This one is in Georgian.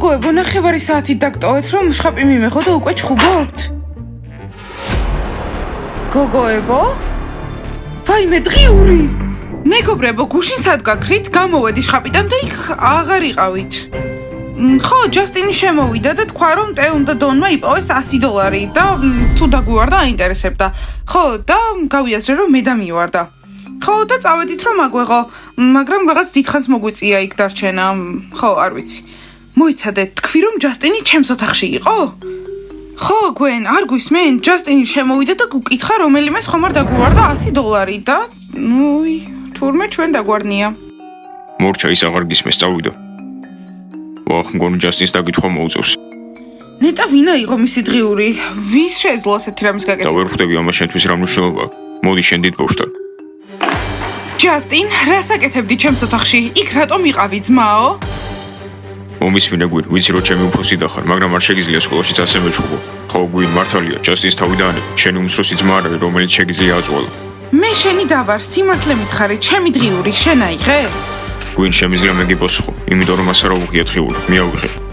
გოგოებო, ნახევარი საათით დაგტოვეთ, რომ შხაპი მიმეხო და უკვე ჩხუბობთ. გოგოებო? ვაიმე, დღიური! მეგობრებო, გუშინ სად გაქრით? გამოვედი შხაპიდან და იქ აღარ იყავით. ხო, ჯასტინი შემოვიდა და თქვა, რომ ტეუნ და დონმა იპოვეს $100 და თუ დაგვივარდა აინტერესებდა. ხო, და გავიაზრე, რომ მე დამივარდა. ხო, და წავედით, რომ აგვეღო, მაგრამ რაღაც დიდხანს მოგვიწია იქ დარჩენა. ხო, არ ვიცი. მოიცადეთ, თქვი, რომ ჯასტინი ჩემს ოთახში იყო? ხო, გვენ, არ გვისმენ? ჯასტინი შემოვიდა და გუკითხა, რომელიმეს ხომ არ დაგვივარდა $100 და თურმე ჩვენ დაგვარნია. მორჩა ის აღარ გისმეს, წავიდა. ვახ, მგონი ჯასტინს დაგითხვა მოუწევს. ნეტა ვინა იყო მისი დღიური? ვის შეეძლო ასეთი რამის და გაკეთება? ვერ ხვდები ამას შენთვის რა მნიშვნელობა აქვს. მოდი შენ დიდ პოშტად. ჯასტინ, რას აკეთებდი ჩემს ოთახში? იქ რატომ იყავი, ძმაო? მომისმინე გვინ, ვიცი რომ ჩემი უფროსი და ხარ, მაგრამ არ შეგიძლია სკოლაშიც ასე მეჩხუბო. ხო, გვინ, მართალია, ჯასტინს თავი დაანებე. შენი უმცროსი ძმა არ არის, რომელიც შეგიძლია აწვალო. მე შენი დავარ, სიმართლე მითხარი, ჩემი დღიური, შენ აიღე? გვინ, შემიძლია მე გიპოსხო, იმიტომ რომ ასე რა უღია დღიური, მიავიღე.